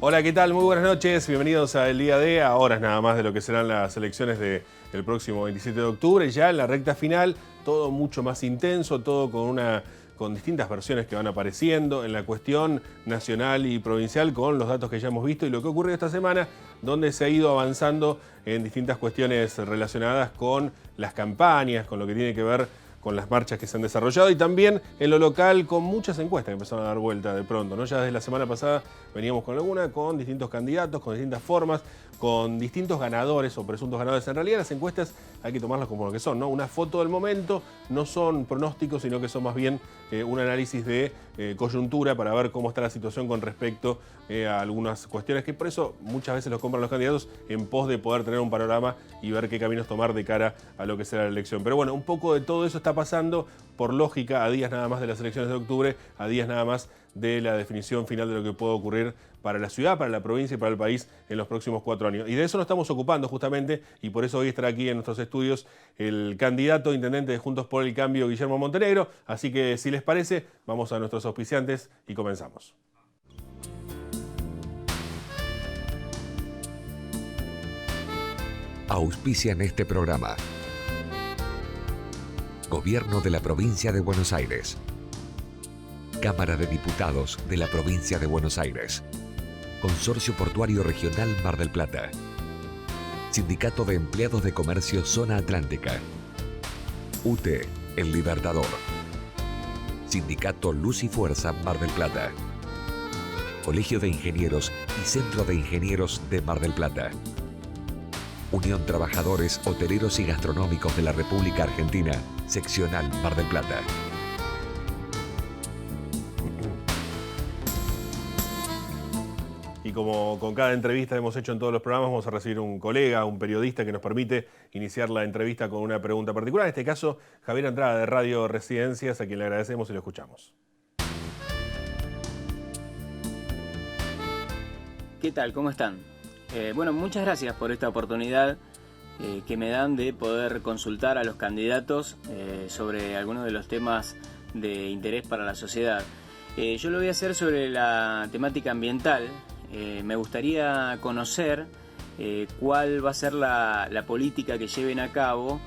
Hola, ¿qué tal? Muy buenas noches. Bienvenidos a El Día D. A horas nada más de lo que serán las elecciones del próximo 27 de octubre. Ya en la recta final, todo mucho más intenso, todo con distintas versiones que van apareciendo en la cuestión nacional y provincial con los datos que ya hemos visto y lo que ocurre esta semana, donde se ha ido avanzando en distintas cuestiones relacionadas con las campañas, con lo que tiene que ver con las marchas que se han desarrollado y también en lo local con muchas encuestas que empezaron a dar vuelta de pronto, ¿no? Ya desde la semana pasada veníamos con alguna, con distintos candidatos, con distintas formas, con distintos ganadores o presuntos ganadores. En realidad las encuestas hay que tomarlas como lo que son, ¿no? Una foto del momento, no son pronósticos, sino que son más bien un análisis de coyuntura para ver cómo está la situación con respecto a algunas cuestiones que por eso muchas veces los compran los candidatos en pos de poder tener un panorama y ver qué caminos tomar de cara a lo que será la elección. Pero bueno, un poco de todo eso está pasando por lógica a días nada más de las elecciones de octubre, a días nada más de la definición final de lo que puede ocurrir para la ciudad, para la provincia y para el país en los próximos 4 años. Y de eso nos estamos ocupando justamente, y por eso hoy estará aquí en nuestros estudios el candidato intendente de Juntos por el Cambio, Guillermo Montenegro. Así que si les parece, vamos a nuestros auspiciantes y comenzamos. Auspician este programa. Gobierno de la Provincia de Buenos Aires. Cámara de Diputados de la Provincia de Buenos Aires. Consorcio Portuario Regional Mar del Plata. Sindicato de Empleados de Comercio Zona Atlántica. UTE, El Libertador. Sindicato Luz y Fuerza Mar del Plata. Colegio de Ingenieros y Centro de Ingenieros de Mar del Plata. Unión Trabajadores Hoteleros y Gastronómicos de la República Argentina, Seccional Mar del Plata. Y como con cada entrevista hemos hecho en todos los programas, vamos a recibir un colega, un periodista que nos permite iniciar la entrevista con una pregunta particular. En este caso, Javier Andrada de Radio Residencias, a quien le agradecemos y lo escuchamos. ¿Qué tal? ¿Cómo están? Bueno, muchas gracias por esta oportunidad que me dan de poder consultar a los candidatos sobre algunos de los temas de interés para la sociedad. Yo lo voy a hacer sobre la temática ambiental. Me gustaría conocer cuál va a ser la política que lleven a cabo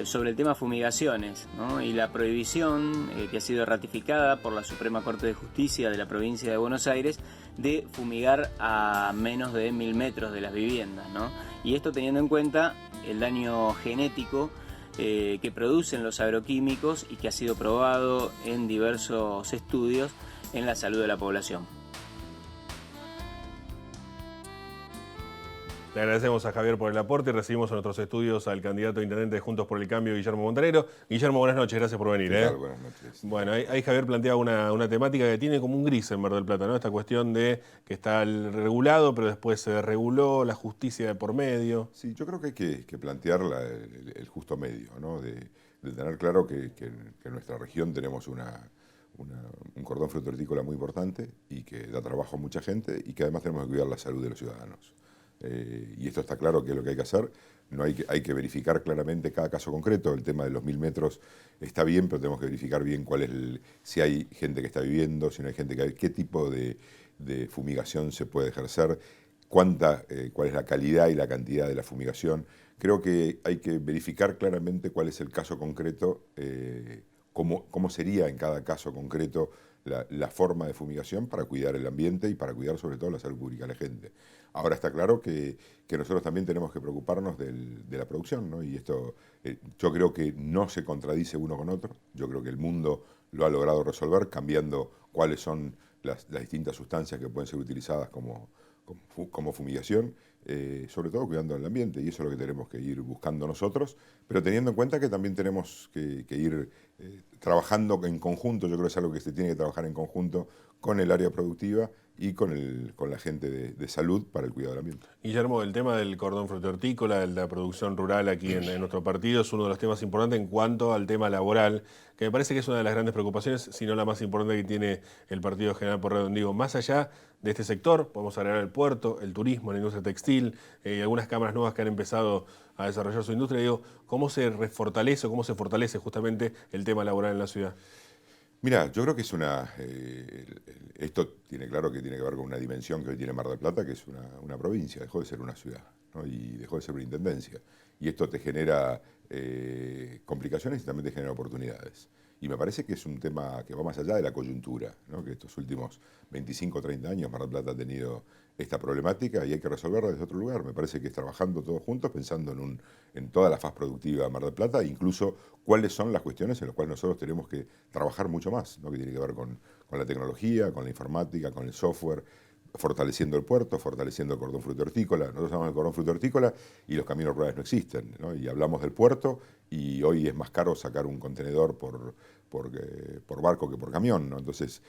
sobre el tema fumigaciones, ¿no? Y la prohibición que ha sido ratificada por la Suprema Corte de Justicia de la provincia de Buenos Aires de fumigar a menos de 1000 metros de las viviendas, ¿no? Y esto teniendo en cuenta el daño genético que producen los agroquímicos y que ha sido probado en diversos estudios en la salud de la población. Le agradecemos a Javier por el aporte y recibimos en nuestros estudios al candidato intendente de Juntos por el Cambio, Guillermo Montenegro. Guillermo, buenas noches, gracias por venir. ¿Qué tal? Buenas noches. Bueno, ahí Javier plantea una temática que tiene como un gris en Mar del Plata, ¿no? Esta cuestión de que está regulado, pero después se desreguló, la justicia de por medio. Sí, yo creo que hay que plantear el justo medio, ¿no? De tener claro que en nuestra región tenemos un cordón fruto-hortícola muy importante y que da trabajo a mucha gente y que además tenemos que cuidar la salud de los ciudadanos. Y esto está claro que es lo que hay que hacer. No hay que verificar claramente cada caso concreto. El tema de los 1000 metros está bien, pero tenemos que verificar bien si hay gente que está viviendo, si no hay gente qué tipo de fumigación se puede ejercer, cuál es la calidad y la cantidad de la fumigación. Creo que hay que verificar claramente cuál es el caso concreto, cómo sería en cada caso concreto la forma de fumigación para cuidar el ambiente y para cuidar sobre todo la salud pública de la gente. Ahora está claro que nosotros también tenemos que preocuparnos de la producción, ¿no? Y esto yo creo que no se contradice uno con otro. Yo creo que el mundo lo ha logrado resolver cambiando cuáles son las distintas sustancias que pueden ser utilizadas como fumigación, sobre todo cuidando el ambiente, y eso es lo que tenemos que ir buscando nosotros, pero teniendo en cuenta que también tenemos que ir trabajando en conjunto. Yo creo que es algo que se tiene que trabajar en conjunto con el área productiva y con la gente de salud para el cuidado del ambiente. Guillermo, el tema del cordón fruto-hortícola, de la producción rural aquí en nuestro partido es uno de los temas importantes en cuanto al tema laboral, que me parece que es una de las grandes preocupaciones, si no la más importante que tiene el Partido General Pueyrredón. Digo, más allá de este sector, podemos agregar el puerto, el turismo, la industria textil y algunas cámaras nuevas que han empezado a desarrollar su industria. Digo, ¿cómo se fortalece justamente el tema laboral en la ciudad? Mira, yo creo que es esto tiene claro que tiene que ver con una dimensión que hoy tiene Mar del Plata, que es una provincia, dejó de ser una ciudad, ¿no? Y dejó de ser una intendencia. Y esto te genera complicaciones y también te genera oportunidades. Y me parece que es un tema que va más allá de la coyuntura, ¿no? Que estos últimos 25 o 30 años Mar del Plata ha tenido esta problemática y hay que resolverla desde otro lugar. Me parece que es trabajando todos juntos, pensando en toda la faz productiva de Mar del Plata, incluso cuáles son las cuestiones en las cuales nosotros tenemos que trabajar mucho más, ¿no? Que tiene que ver con la tecnología, con la informática, con el software, fortaleciendo el puerto, fortaleciendo el cordón fruto-hortícola. Nosotros hablamos del cordón fruto-hortícola y los caminos rurales no existen, ¿no? Y hablamos del puerto y hoy es más caro sacar un contenedor por barco que por camión, ¿no? Entonces,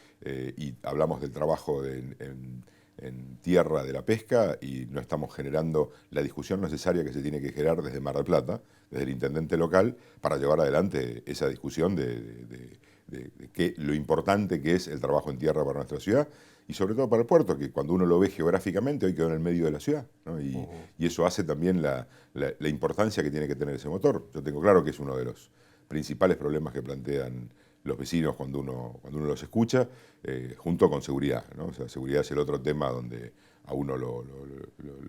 y hablamos del trabajo en tierra de la pesca y no estamos generando la discusión necesaria que se tiene que generar desde Mar del Plata, desde el intendente local, para llevar adelante esa discusión de lo importante que es el trabajo en tierra para nuestra ciudad y sobre todo para el puerto, que cuando uno lo ve geográficamente hoy quedó en el medio de la ciudad, ¿no? Y eso hace también la importancia que tiene que tener ese motor. Yo tengo claro que es uno de los principales problemas que plantean los vecinos cuando uno los escucha, junto con seguridad, ¿no? O sea, seguridad es el otro tema donde a uno lo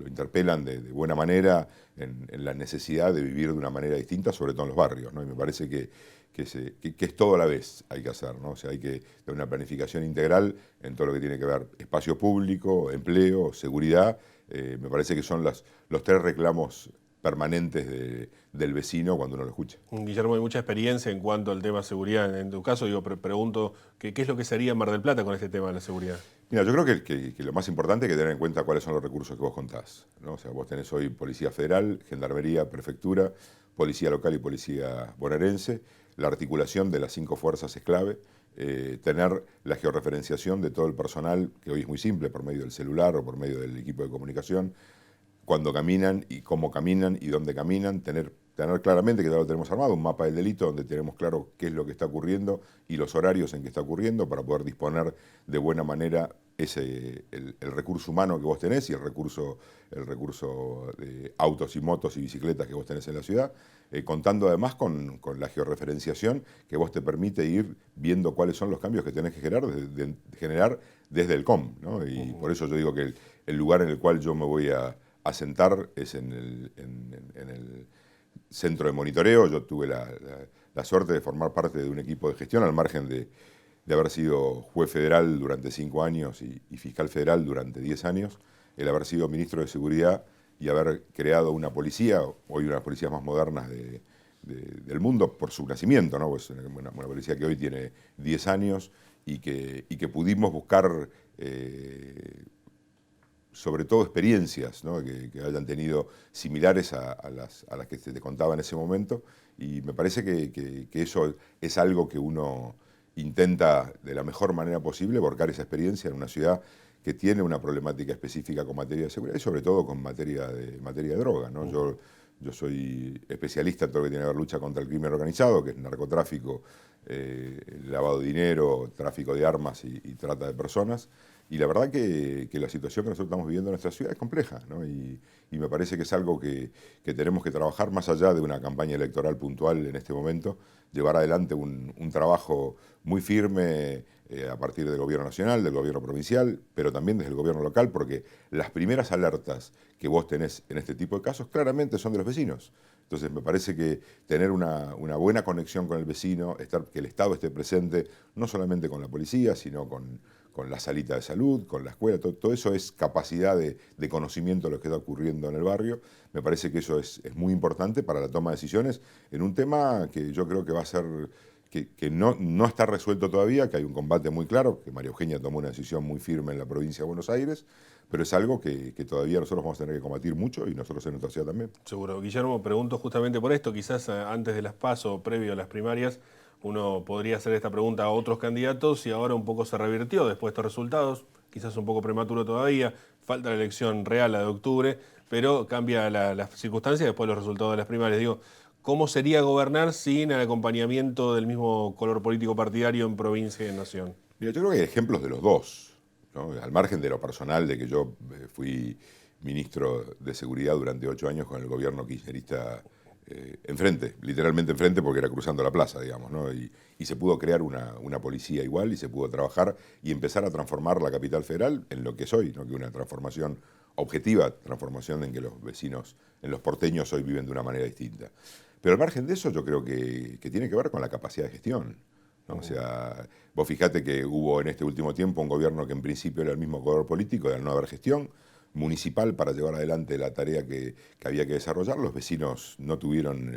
interpelan de buena manera en la necesidad de vivir de una manera distinta, sobre todo en los barrios, ¿no? Y me parece que es todo a la vez hay que hacer, ¿no? O sea, hay que tener una planificación integral en todo lo que tiene que ver espacio público, empleo, seguridad. Me parece que son los tres reclamos permanentes del vecino cuando uno lo escucha. Guillermo, hay mucha experiencia en cuanto al tema de seguridad. En tu caso, pregunto, ¿qué es lo que sería Mar del Plata con este tema de la seguridad? Mira, yo creo que lo más importante es que tener en cuenta cuáles son los recursos que vos contás, ¿no? O sea, vos tenés hoy Policía Federal, Gendarmería, Prefectura, Policía Local y Policía Bonaerense. La articulación de las 5 fuerzas es clave. Tener la georreferenciación de todo el personal, que hoy es muy simple, por medio del celular o por medio del equipo de comunicación, cuando caminan y cómo caminan y dónde caminan, tener claramente, que ya lo tenemos armado, un mapa del delito donde tenemos claro qué es lo que está ocurriendo y los horarios en que está ocurriendo para poder disponer de buena manera el recurso humano que vos tenés y el recurso de autos y motos y bicicletas que vos tenés en la ciudad, contando además con la georreferenciación que vos te permite ir viendo cuáles son los cambios que tenés que generar desde el COM, ¿no? Y por eso yo digo que el lugar en el cual yo me voy a sentar es en el centro de monitoreo. Yo tuve la suerte de formar parte de un equipo de gestión al margen de haber sido juez federal durante 5 años y fiscal federal durante 10 años, el haber sido ministro de Seguridad y haber creado una policía, hoy una de las policías más modernas del mundo por su nacimiento, ¿no? Pues una policía que hoy tiene 10 años y que pudimos buscar sobre todo experiencias, ¿no? que hayan tenido similares a las que te contaba en ese momento, y me parece que eso es algo que uno intenta de la mejor manera posible volcar esa experiencia en una ciudad que tiene una problemática específica con materia de seguridad y sobre todo con materia de droga, ¿no? Yo soy especialista en todo lo que tiene que ver lucha contra el crimen organizado, que es narcotráfico, lavado de dinero, tráfico de armas y trata de personas. Y la verdad que la situación que nosotros estamos viviendo en nuestra ciudad es compleja, ¿no? Y me parece que es algo que tenemos que trabajar más allá de una campaña electoral puntual en este momento, llevar adelante un trabajo muy firme a partir del gobierno nacional, del gobierno provincial, pero también desde el gobierno local, porque las primeras alertas que vos tenés en este tipo de casos claramente son de los vecinos. Entonces me parece que tener una buena conexión con el vecino, que el Estado esté presente, no solamente con la policía, sino con la salita de salud, con la escuela, todo eso es capacidad de conocimiento de lo que está ocurriendo en el barrio. Me parece que eso es muy importante para la toma de decisiones en un tema que yo creo que va a ser, que no está resuelto todavía, que hay un combate muy claro, que María Eugenia tomó una decisión muy firme en la provincia de Buenos Aires, pero es algo que todavía nosotros vamos a tener que combatir mucho y nosotros en nuestra ciudad también. Seguro. Guillermo, pregunto justamente por esto, quizás antes de las PASO, previo a las primarias, uno podría hacer esta pregunta a otros candidatos y ahora un poco se revirtió después de estos resultados, quizás un poco prematuro todavía, falta la elección real, la de octubre, pero cambia las circunstancias después de los resultados de las primarias. Digo, ¿cómo sería gobernar sin el acompañamiento del mismo color político partidario en provincia y en nación? Mira, yo creo que hay ejemplos de los dos, ¿no? Al margen de lo personal, de que yo fui ministro de Seguridad durante 8 años con el gobierno kirchnerista enfrente, literalmente enfrente, porque era cruzando la plaza, digamos, ¿no? Y se pudo crear una policía igual y se pudo trabajar y empezar a transformar la capital federal en lo que es hoy, ¿no? Que una transformación objetiva, transformación en que los vecinos, en los porteños hoy viven de una manera distinta. Pero al margen de eso, yo creo que tiene que ver con la capacidad de gestión, ¿no? O sea, vos fijate que hubo en este último tiempo un gobierno que en principio era el mismo color político, de al no haber gestión municipal para llevar adelante la tarea que había que desarrollar, los vecinos no tuvieron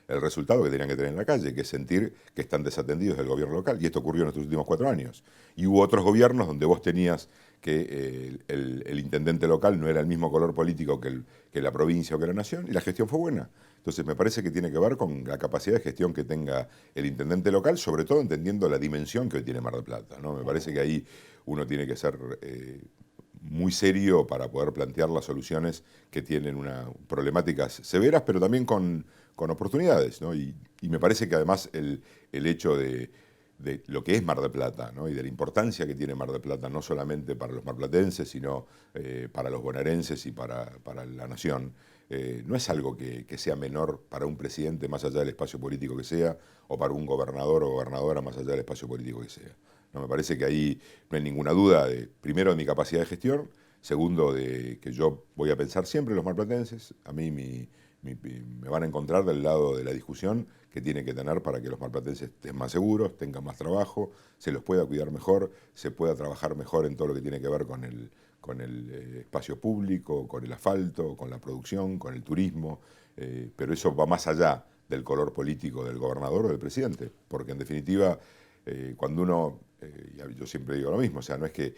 el resultado que tenían que tener en la calle, que es sentir que están desatendidos del gobierno local. Y esto ocurrió en estos últimos 4 años. Y hubo otros gobiernos donde vos tenías que el intendente local no era el mismo color político que la provincia o que la nación, y la gestión fue buena. Entonces me parece que tiene que ver con la capacidad de gestión que tenga el intendente local, sobre todo entendiendo la dimensión que hoy tiene Mar del Plata, ¿no? Me parece que ahí uno tiene que ser muy serio para poder plantear las soluciones que tienen problemáticas severas, pero también con oportunidades, ¿no? Y me parece que además el hecho de lo que es Mar del Plata, ¿no? Y de la importancia que tiene Mar del Plata, no solamente para los marplatenses, sino para los bonaerenses y para la nación, no es algo que sea menor para un presidente más allá del espacio político que sea, o para un gobernador o gobernadora más allá del espacio político que sea. No, me parece que ahí no hay ninguna duda, primero, de mi capacidad de gestión, segundo, de que yo voy a pensar siempre en los marplatenses. A mí me van a encontrar del lado de la discusión que tiene que tener para que los marplatenses estén más seguros, tengan más trabajo, se los pueda cuidar mejor, se pueda trabajar mejor en todo lo que tiene que ver con el espacio público, con el asfalto, con la producción, con el turismo, pero eso va más allá del color político del gobernador o del presidente, porque en definitiva, cuando uno, yo siempre digo lo mismo, o sea, no es que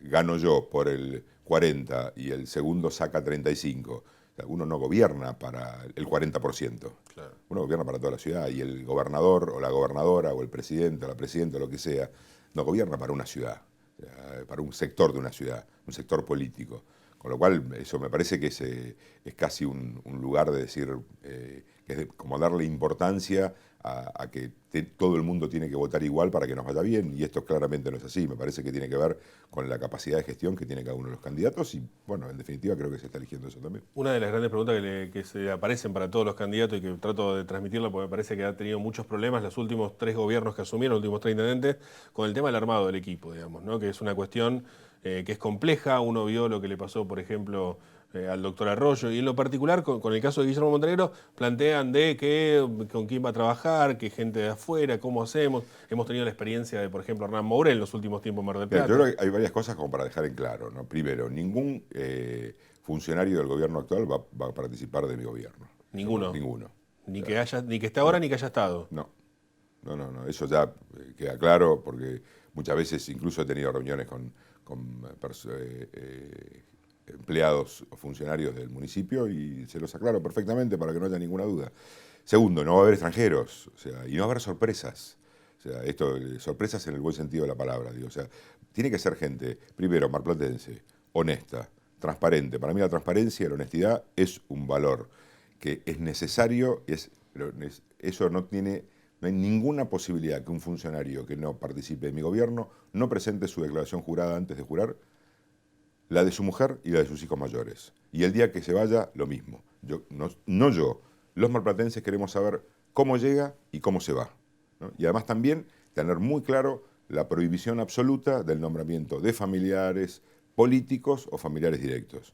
gano yo por el 40 y el segundo saca 35, o sea, uno no gobierna para el 40%, claro. Uno gobierna para toda la ciudad, y el gobernador o la gobernadora o el presidente o la presidenta, lo que sea, no gobierna para una ciudad, para un sector de una ciudad, un sector político. Con lo cual, eso me parece que es casi un lugar de decir, que es como darle importancia a que todo el mundo tiene que votar igual para que nos vaya bien, y esto claramente no es así. Me parece que tiene que ver con la capacidad de gestión que tiene cada uno de los candidatos, y bueno, en definitiva creo que se está eligiendo eso también. Una de las grandes preguntas que se aparecen para todos los candidatos y que trato de transmitirla porque me parece que ha tenido muchos problemas los últimos 3 gobiernos que asumieron, los últimos 3 intendentes, con el tema del armado del equipo, digamos, ¿no? Que es una cuestión que es compleja. Uno vio lo que le pasó, por ejemplo, al doctor Arroyo, y en lo particular con el caso de Guillermo Montenegro plantean con quién va a trabajar, qué gente de afuera, cómo hacemos. Hemos tenido la experiencia de, por ejemplo, Hernán Mouré en los últimos tiempos en Mar del Plata. Yo creo que hay varias cosas como para dejar en claro, ¿no? Primero, ningún funcionario del gobierno actual va a participar de mi gobierno. Ninguno. Ninguno. Ni que esté ahora, ni que haya estado. No. Eso ya queda claro, porque muchas veces incluso he tenido reuniones con empleados o funcionarios del municipio y se los aclaro perfectamente para que no haya ninguna duda. Segundo, no va a haber extranjeros, o sea, y no va a haber sorpresas. O sea, sorpresas en el buen sentido de la palabra, digo. O sea, tiene que ser gente, primero, marplatense, honesta, transparente. Para mí la transparencia y la honestidad es un valor que es necesario, eso no hay ninguna posibilidad que un funcionario que no participe de mi gobierno no presente su declaración jurada antes de jurar, la de su mujer y la de sus hijos mayores. Y el día que se vaya, lo mismo. Los marplatenses queremos saber cómo llega y cómo se va, ¿no? Y además también tener muy claro la prohibición absoluta del nombramiento de familiares políticos o familiares directos,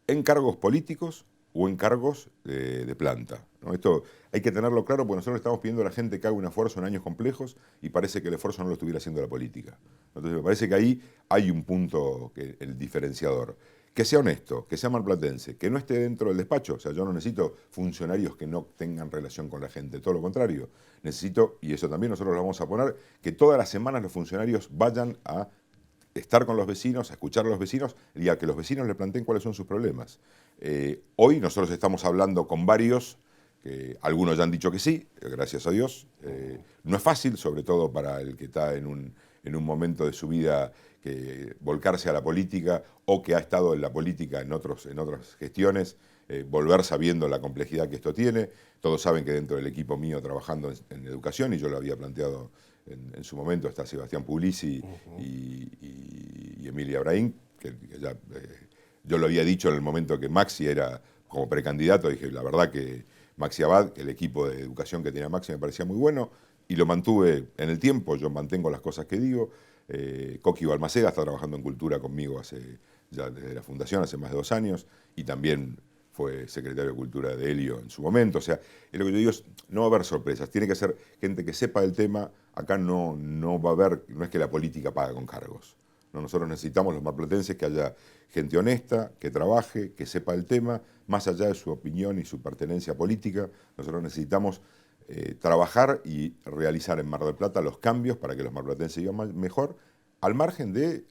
en cargos políticos o en cargos de planta, ¿no? Esto hay que tenerlo claro, porque nosotros estamos pidiendo a la gente que haga un esfuerzo en años complejos y parece que el esfuerzo no lo estuviera haciendo la política. Entonces me parece que ahí hay un punto, el diferenciador. Que sea honesto, que sea marplatense, que no esté dentro del despacho. O sea, yo no necesito funcionarios que no tengan relación con la gente, todo lo contrario. Necesito, y eso también nosotros lo vamos a poner, que todas las semanas los funcionarios vayan a estar con los vecinos, a escuchar a los vecinos y a que los vecinos le planteen cuáles son sus problemas. Hoy nosotros estamos hablando con varios, que algunos ya han dicho que sí, gracias a Dios. No es fácil, sobre todo para el que está en un momento de su vida, que volcarse a la política o que ha estado en la política en otras gestiones, volver sabiendo la complejidad que esto tiene. Todos saben que dentro del equipo mío trabajando en educación, y yo lo había planteado en su momento, está Sebastián Puglisi y Emilia Brahim, que ya yo lo había dicho en el momento que Maxi era como precandidato. Dije, la verdad que Maxi Abad, el equipo de educación que tenía Maxi me parecía muy bueno y lo mantuve en el tiempo, yo mantengo las cosas que digo. Coqui Balmaceda está trabajando en cultura conmigo ya desde la fundación, hace más de 2 años, y también fue secretario de Cultura de Helio en su momento. O sea, lo que yo digo es, no va a haber sorpresas, tiene que ser gente que sepa del tema. Acá no va a haber, no es que la política paga con cargos. No, nosotros necesitamos los marplatenses que haya gente honesta, que trabaje, que sepa el tema, más allá de su opinión y su pertenencia política. Nosotros necesitamos trabajar y realizar en Mar del Plata los cambios para que los marplatenses vivan mejor, al margen de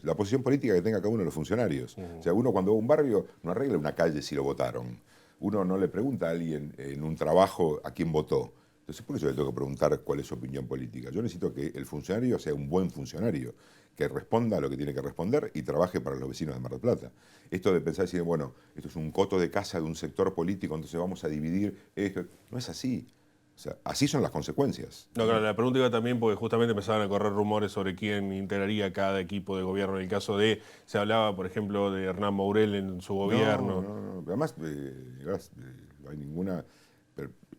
la posición política que tenga cada uno de los funcionarios. O sea, uno cuando va a un barrio no arregla una calle si lo votaron. Uno no le pregunta a alguien en un trabajo a quién votó. Entonces, ¿por qué yo le tengo que preguntar cuál es su opinión política? Yo necesito que el funcionario sea un buen funcionario, que responda a lo que tiene que responder y trabaje para los vecinos de Mar del Plata. Esto de pensar y decir, bueno, esto es un coto de casa de un sector político, entonces vamos a dividir esto. No es así. O sea, así son las consecuencias. No, claro, la pregunta iba también porque justamente empezaban a correr rumores sobre quién integraría cada equipo de gobierno. En el caso se hablaba, por ejemplo, de Hernán Mourel en su gobierno. No. Además, no hay ninguna...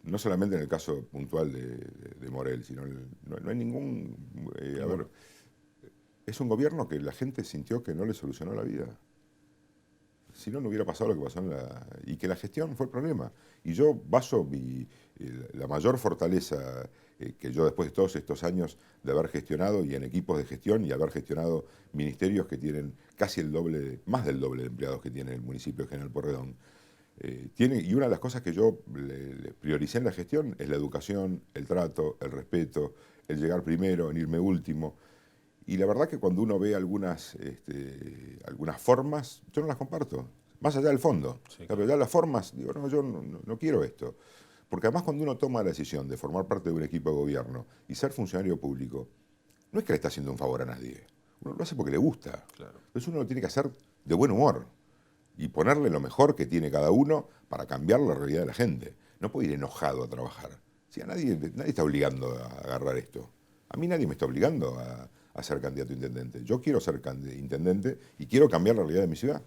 No solamente en el caso puntual de Mourel, sino no hay ningún... a ver, es un gobierno que la gente sintió que no le solucionó la vida. Si no, no hubiera pasado lo que pasó y que la gestión fue el problema. Y yo baso la mayor fortaleza que yo después de todos estos años de haber gestionado y en equipos de gestión y haber gestionado ministerios que tienen casi más del doble de empleados que tiene el municipio de General Pueyrredón. Y una de las cosas que yo le prioricé en la gestión es la educación, el trato, el respeto, el llegar primero, en irme último. Y la verdad que cuando uno ve algunas formas, yo no las comparto, más allá del fondo. Sí. Pero ya las formas, digo, no, yo no quiero esto. Porque además cuando uno toma la decisión de formar parte de un equipo de gobierno y ser funcionario público, no es que le está haciendo un favor a nadie. Uno lo hace porque le gusta. Claro. Entonces uno lo tiene que hacer de buen humor y ponerle lo mejor que tiene cada uno para cambiar la realidad de la gente. No puede ir enojado a trabajar. Si a nadie está obligando a agarrar esto. A mí nadie me está obligando a ser candidato a intendente. Yo quiero ser intendente y quiero cambiar la realidad de mi ciudad.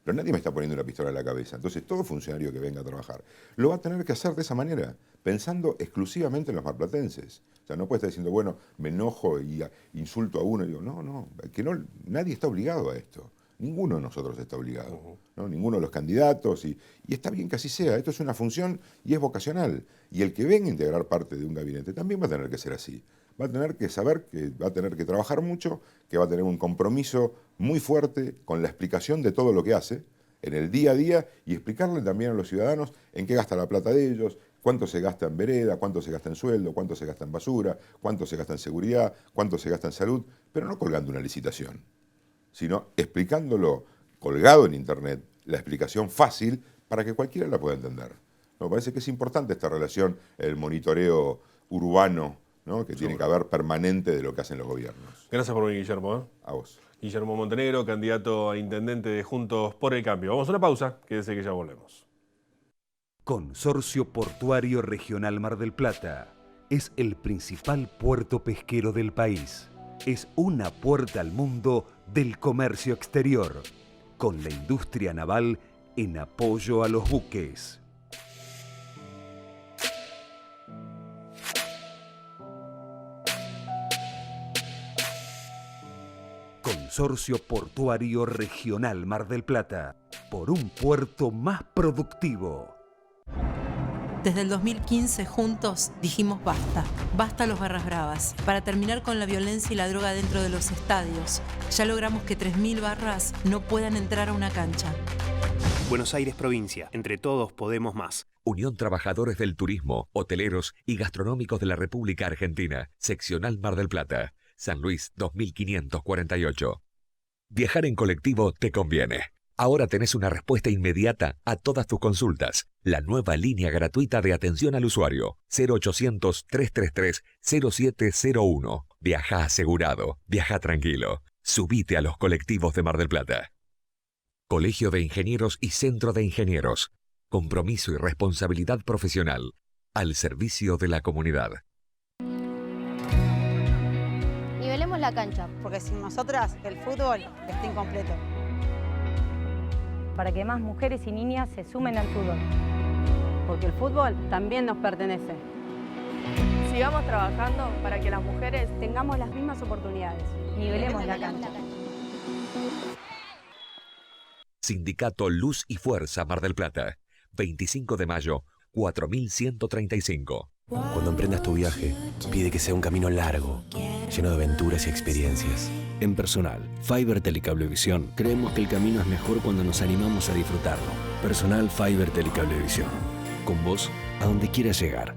Pero nadie me está poniendo una pistola en la cabeza. Entonces todo funcionario que venga a trabajar lo va a tener que hacer de esa manera, pensando exclusivamente en los marplatenses. O sea, no puede estar diciendo, bueno, me enojo y insulto a uno. Y digo, no, nadie está obligado a esto. Ninguno de nosotros está obligado, ¿no? Ninguno de los candidatos, y está bien que así sea. Esto es una función y es vocacional. Y el que venga a integrar parte de un gabinete también va a tener que ser así. Va a tener que saber que va a tener que trabajar mucho, que va a tener un compromiso muy fuerte con la explicación de todo lo que hace en el día a día y explicarle también a los ciudadanos en qué gasta la plata de ellos, cuánto se gasta en vereda, cuánto se gasta en sueldo, cuánto se gasta en basura, cuánto se gasta en seguridad, cuánto se gasta en salud, pero no colgando una licitación, sino explicándolo colgado en internet, la explicación fácil para que cualquiera la pueda entender. Me parece que es importante esta relación, el monitoreo urbano, ¿no? Que tiene que haber permanente de lo que hacen los gobiernos. Gracias por venir, Guillermo. A vos. Guillermo Montenegro, candidato a intendente de Juntos por el Cambio. Vamos a una pausa, quédese que ya volvemos. Consorcio Portuario Regional Mar del Plata es el principal puerto pesquero del país. Es una puerta al mundo del comercio exterior, con la industria naval en apoyo a los buques. Consorcio Portuario Regional Mar del Plata, por un puerto más productivo. Desde el 2015 juntos dijimos basta, basta a los barras bravas, para terminar con la violencia y la droga dentro de los estadios. Ya logramos que 3.000 barras no puedan entrar a una cancha. Buenos Aires Provincia, entre todos podemos más. Unión Trabajadores del Turismo, Hoteleros y Gastronómicos de la República Argentina, Seccional Mar del Plata, San Luis 2548. Viajar en colectivo te conviene. Ahora tenés una respuesta inmediata a todas tus consultas. La nueva línea gratuita de atención al usuario, 0800-333-0701. Viaja asegurado, viaja tranquilo. Subite a los colectivos de Mar del Plata. Colegio de Ingenieros y Centro de Ingenieros. Compromiso y responsabilidad profesional. Al servicio de la comunidad. Nivelemos la cancha, porque sin nosotras el fútbol está incompleto. Para que más mujeres y niñas se sumen al fútbol. porque el fútbol también nos pertenece. Sigamos trabajando para que las mujeres tengamos las mismas oportunidades. Nivelemos la cancha. Sindicato Luz y Fuerza Mar del Plata. 25 de mayo, 4135. Cuando emprendas tu viaje, pide que sea un camino largo, lleno de aventuras y experiencias. En Personal, Fiber Telecablevisión, creemos que el camino es mejor cuando nos animamos a disfrutarlo. Personal Fiber Telecablevisión. Con vos, a donde quieras llegar.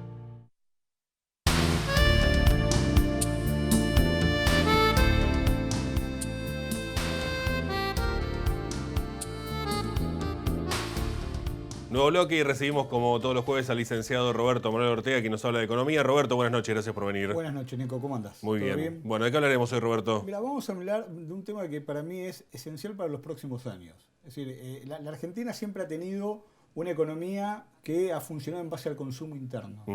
Nuevo bloque y recibimos como todos los jueves al licenciado Roberto Manuel Ortega, quien nos habla de economía. Roberto, buenas noches, gracias por venir. Buenas noches, Nico, ¿cómo andás? Muy bien. Bueno, ¿de qué hablaremos hoy, Roberto? Mira, vamos a hablar de un tema que para mí es esencial para los próximos años. Es decir, la Argentina siempre ha tenido una economía que ha funcionado en base al consumo interno.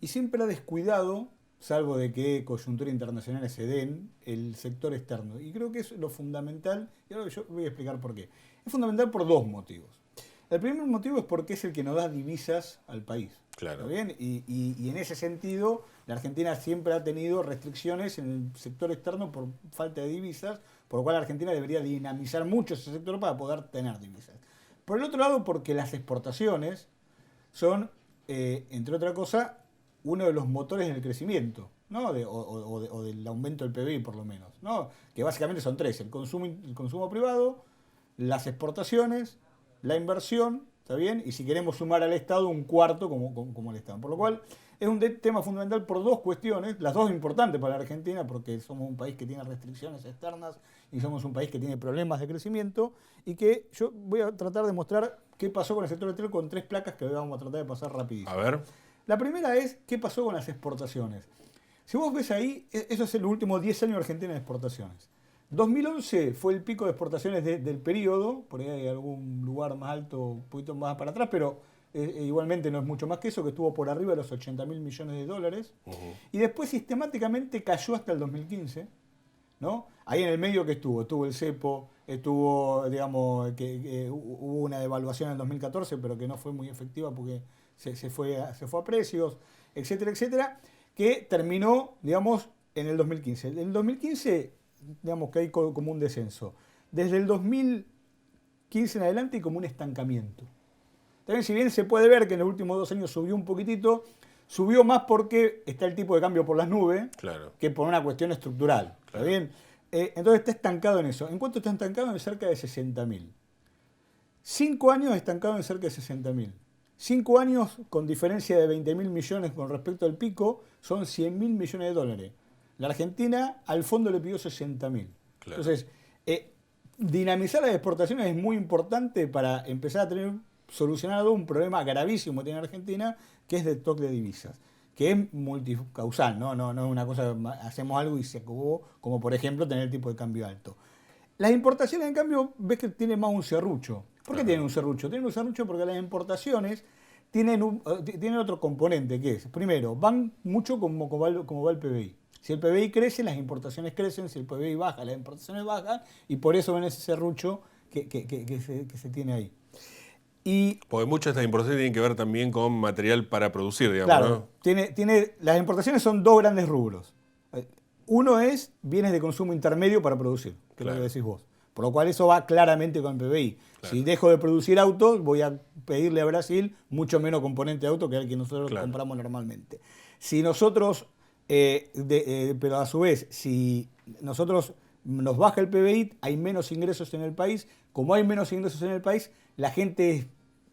Y siempre ha descuidado, salvo de que coyunturas internacionales se den, el sector externo. Y creo que es lo fundamental, y ahora yo voy a explicar por qué. Es fundamental por dos motivos. El primer motivo es porque es el que nos da divisas al país. Claro. ¿Está bien? Y en ese sentido, la Argentina siempre ha tenido restricciones en el sector externo por falta de divisas, por lo cual la Argentina debería dinamizar mucho ese sector para poder tener divisas. Por el otro lado, porque las exportaciones son, entre otra cosa, uno de los motores del crecimiento, ¿no? O del aumento del PBI, por lo menos, ¿no? Que básicamente son tres: el consumo privado, las exportaciones, la inversión, ¿está bien? Y si queremos sumar al Estado, un cuarto como el Estado. Por lo cual es un tema fundamental por dos cuestiones, las dos importantes para la Argentina, porque somos un país que tiene restricciones externas y somos un país que tiene problemas de crecimiento, y que yo voy a tratar de mostrar qué pasó con el sector eléctrico con tres placas que hoy vamos a tratar de pasar rapidísimo. A ver. La primera es qué pasó con las exportaciones. Si vos ves ahí, eso es el último 10 años de Argentina en exportaciones. 2011 fue el pico de exportaciones del periodo, por ahí hay algún lugar más alto, un poquito más para atrás, pero igualmente no es mucho más que eso, que estuvo por arriba de los 80.000 millones de dólares. Y después sistemáticamente cayó hasta el 2015, ¿no? Ahí en el medio que estuvo el cepo, estuvo, digamos, que hubo una devaluación en el 2014, pero que no fue muy efectiva porque se fue a precios, etcétera, etcétera, que terminó, digamos, en el 2015. En el 2015... digamos que hay como un descenso. Desde el 2015 en adelante hay como un estancamiento. También, si bien se puede ver que en los últimos 2 años subió un poquitito, subió más porque está el tipo de cambio por las nubes, claro, que por una cuestión estructural. Claro. ¿Está bien? Entonces está estancado en eso. ¿En cuánto está estancado? En cerca de 60.000. 5 años estancado en cerca de 60.000. 5 años con diferencia de 20.000 millones con respecto al pico, son 100.000 millones de dólares. La Argentina al fondo le pidió 60.000. Claro. Entonces, dinamizar las exportaciones es muy importante para empezar a tener solucionado un problema gravísimo que tiene Argentina, que es de stock de divisas, que es multicausal, no es una cosa, hacemos algo y se acabó, como por ejemplo tener el tipo de cambio alto. Las importaciones, en cambio, ves que tienen más un serrucho. ¿Por qué tienen un serrucho? Tienen un serrucho porque las importaciones tienen otro componente, que es, primero, van mucho como va el PBI. Si el PBI crece, las importaciones crecen; si el PBI baja, las importaciones bajan, y por eso ven ese serrucho que se tiene ahí. Porque muchas de estas importaciones tienen que ver también con material para producir, digamos, claro, ¿no? Las importaciones son dos grandes rubros. Uno es bienes de consumo intermedio para producir, que es lo que decís vos. Por lo cual eso va claramente con el PBI. Claro. Si dejo de producir autos, voy a pedirle a Brasil mucho menos componente de auto que el que nosotros compramos normalmente. Si nosotros... pero a su vez, si nosotros nos baja el PBI, hay menos ingresos en el país. Como hay menos ingresos en el país, la gente es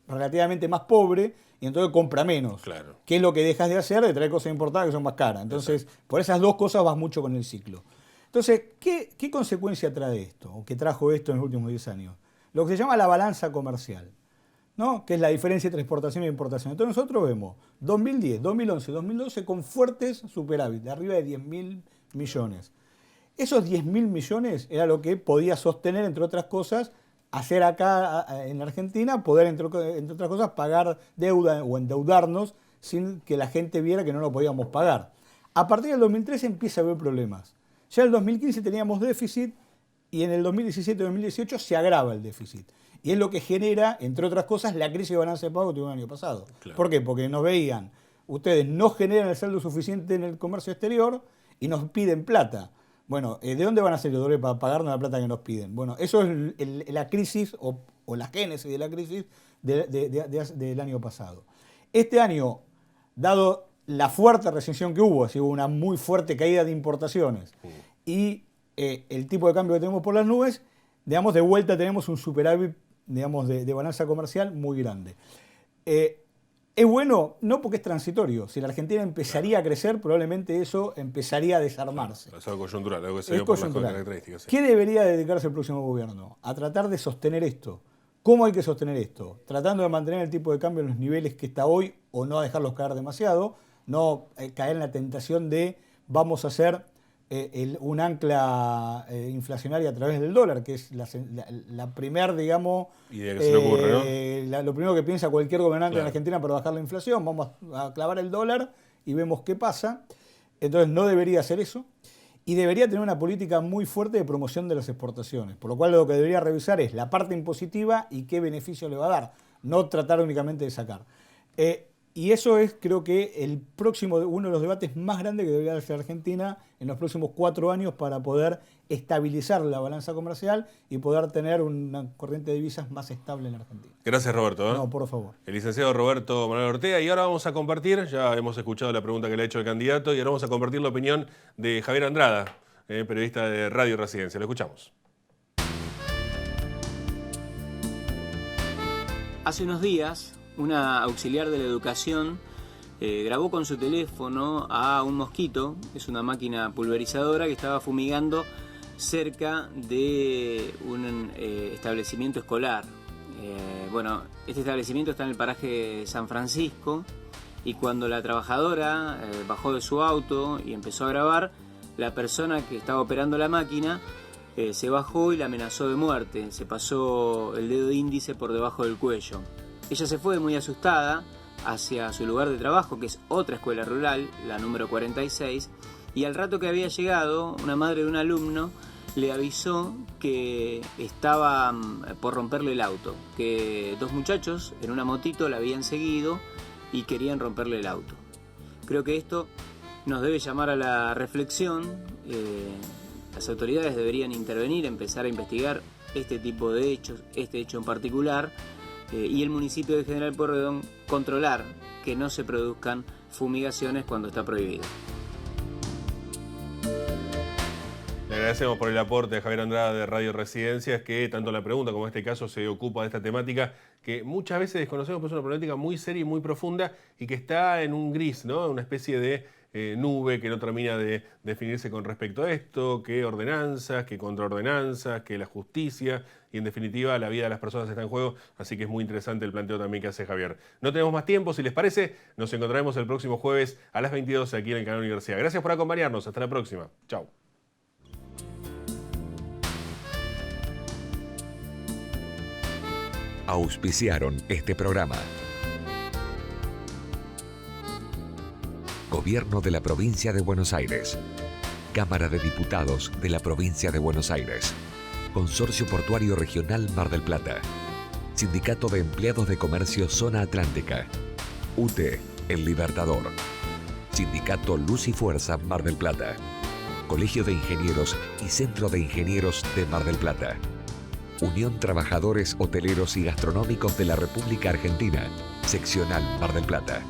relativamente más pobre y entonces compra menos. Claro. ¿Qué es lo que dejas de hacer? De traer cosas importadas que son más caras. Entonces, por esas dos cosas vas mucho con el ciclo. Entonces, ¿qué consecuencia trae esto? ¿O qué trajo esto en los últimos 10 años? Lo que se llama la balanza comercial, ¿no? Que es la diferencia entre exportación e importación. Entonces nosotros vemos 2010, 2011, 2012 con fuertes superávit, de arriba de 10.000 millones. Esos 10.000 millones era lo que podía sostener, entre otras cosas, hacer acá en Argentina, poder, entre otras cosas, pagar deuda o endeudarnos sin que la gente viera que no lo podíamos pagar. A partir del 2013 empieza a haber problemas. Ya en el 2015 teníamos déficit y en el 2017-2018 se agrava el déficit. Y es lo que genera, entre otras cosas, la crisis de balance de pago que tuvimos el año pasado. Claro. ¿Por qué? Porque nos veían, ustedes no generan el saldo suficiente en el comercio exterior y nos piden plata. Bueno, ¿de dónde van a salir los dólares para pagarnos la plata que nos piden? Bueno, eso es la crisis o la génesis de la crisis del año pasado. Este año, dado la fuerte recesión que hubo, así hubo una muy fuerte caída de importaciones y el tipo de cambio que tenemos por las nubes, digamos, de vuelta tenemos un superávit, digamos, de balanza comercial muy grande. ¿Es bueno? No, porque es transitorio. Si la Argentina empezaría a crecer, probablemente eso empezaría a desarmarse. Es algo coyuntural, algo que se dio por las características. Sí. ¿Qué debería dedicarse el próximo gobierno? A tratar de sostener esto. ¿Cómo hay que sostener esto? Tratando de mantener el tipo de cambio en los niveles que está hoy o no dejarlos caer demasiado, no caer en la tentación de vamos a hacer un ancla inflacionaria a través del dólar, que es la primera, digamos, idea que se le ocurre, ¿no? Lo primero que piensa cualquier gobernante en Argentina para bajar la inflación, vamos a clavar el dólar y vemos qué pasa. Entonces no debería hacer eso y debería tener una política muy fuerte de promoción de las exportaciones, por lo cual lo que debería revisar es la parte impositiva y qué beneficio le va a dar, no tratar únicamente de sacar. Y eso es, creo que, uno de los debates más grandes que debería hacer Argentina en los próximos 4 años para poder estabilizar la balanza comercial y poder tener una corriente de divisas más estable en Argentina. Gracias, Roberto. No, por favor. El licenciado Roberto Manuel Ortega. Y ahora vamos a compartir, ya hemos escuchado la pregunta que le ha hecho el candidato, y ahora vamos a compartir la opinión de Javier Andrada, periodista de Radio Residencia. Lo escuchamos. Hace unos días, una auxiliar de la educación grabó con su teléfono a un mosquito, es una máquina pulverizadora que estaba fumigando cerca de un establecimiento escolar. Bueno, este establecimiento está en el paraje San Francisco y cuando la trabajadora bajó de su auto y empezó a grabar, la persona que estaba operando la máquina se bajó y la amenazó de muerte, se pasó el dedo índice por debajo del cuello. Ella se fue muy asustada hacia su lugar de trabajo, que es otra escuela rural, la número 46, y al rato que había llegado, una madre de un alumno le avisó que estaba por romperle el auto, que 2 muchachos en una motito la habían seguido y querían romperle el auto. Creo que esto nos debe llamar a la reflexión. Las autoridades deberían intervenir, empezar a investigar este tipo de hechos, este hecho en particular, y el municipio de General Pueyrredón controlar que no se produzcan fumigaciones cuando está prohibido. Le agradecemos por el aporte de Javier Andrada de Radio Residencias, que tanto en la pregunta como en este caso se ocupa de esta temática que muchas veces desconocemos, pero es una problemática muy seria y muy profunda y que está en un gris, ¿no? Una especie de nube que no termina de definirse con respecto a esto, que ordenanzas, que contraordenanzas, que la justicia y en definitiva la vida de las personas está en juego, así que es muy interesante el planteo también que hace Javier. No tenemos más tiempo, si les parece, nos encontraremos el próximo jueves a las 22 aquí en el canal Universidad. Gracias por acompañarnos, hasta la próxima. Chau. Auspiciaron este programa. Gobierno de la Provincia de Buenos Aires. Cámara de Diputados de la Provincia de Buenos Aires. Consorcio Portuario Regional Mar del Plata. Sindicato de Empleados de Comercio Zona Atlántica. UTE, El Libertador. Sindicato Luz y Fuerza Mar del Plata. Colegio de Ingenieros y Centro de Ingenieros de Mar del Plata. Unión Trabajadores Hoteleros y Gastronómicos de la República Argentina. Seccional Mar del Plata.